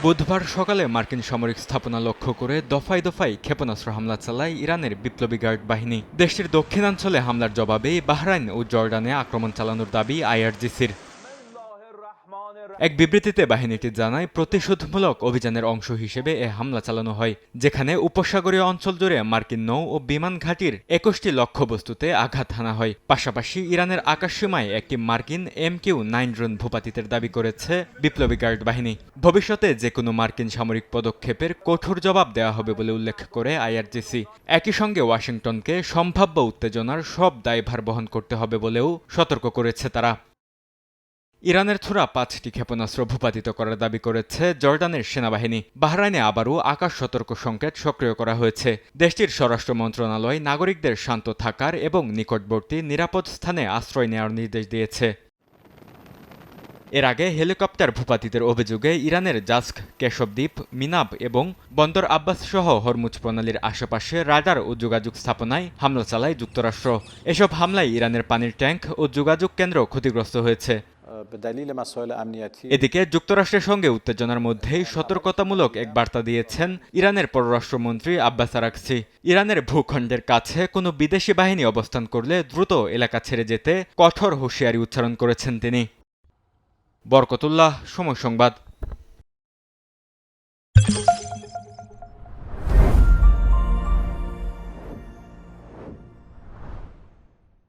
বুধবার সকালে মার্কিন সামরিক স্থাপনা লক্ষ্য করে দফায় দফায় ক্ষেপণাস্ত্র হামলা চালায় ইরানের বিপ্লবী গার্ড বাহিনী। দেশটির দক্ষিণাঞ্চলে হামলার জবাবে বাহরাইন ও জর্ডানে আক্রমণ চালানোর দাবি আইআরজিসির। এক বিবৃতিতে বাহিনীটি জানায়, প্রতিশোধমূলক অভিযানের অংশ হিসেবে এ হামলা চালানো হয়, যেখানে উপসাগরীয় অঞ্চল জুড়ে মার্কিন নৌ ও বিমান ঘাঁটির ২১টি লক্ষ্যবস্তুতে আঘাত হানা হয়। পাশাপাশি ইরানের আকাশসীমায় একটি মার্কিন MQ-9 ড্রোন ভূপাতিতের দাবি করেছে বিপ্লবী গার্ড বাহিনী। ভবিষ্যতে যে কোনো মার্কিন সামরিক পদক্ষেপের কঠোর জবাব দেওয়া হবে বলে উল্লেখ করে আইআরজিসি। একই সঙ্গে ওয়াশিংটনকে সম্ভাব্য উত্তেজনার সব দায়ভার বহন করতে হবে বলেও সতর্ক করেছে তারা। ইরানের ছোড়া ৫টি ক্ষেপণাস্ত্র ভূপাতিত করার দাবি করেছে জর্ডানের সেনাবাহিনী। বাহরাইনে আবারও আকাশ সতর্ক সংকেত সক্রিয় করা হয়েছে। দেশটির স্বরাষ্ট্র মন্ত্রণালয় নাগরিকদের শান্ত থাকার এবং নিকটবর্তী নিরাপদ স্থানে আশ্রয় নেওয়ার নির্দেশ দিয়েছে। এর আগে হেলিকপ্টার ভূপাতিতের অভিযোগে ইরানের জাস্ক, কেশবদ্বীপ, মিনাব এবং বন্দর আব্বাস সহ হরমুজ প্রণালীর আশেপাশে রাডার ও যোগাযোগ স্থাপনায় হামলা চালায় যুক্তরাষ্ট্র। এসব হামলায় ইরানের পানির ট্যাঙ্ক ও যোগাযোগ কেন্দ্র ক্ষতিগ্রস্ত হয়েছে। এদিকে যুক্তরাষ্ট্রের সঙ্গে উত্তেজনার মধ্যেই সতর্কতামূলক এক বার্তা দিয়েছেন ইরানের পররাষ্ট্রমন্ত্রী আব্বাস আরাকচি। ইরানের ভূখণ্ডের কাছে কোনো বিদেশি বাহিনী অবস্থান করলে দ্রুত এলাকা ছেড়ে যেতে কঠোর হুঁশিয়ারি উচ্চারণ করেছেন তিনি। বরকতুল্লাহ, সময় সংবাদ।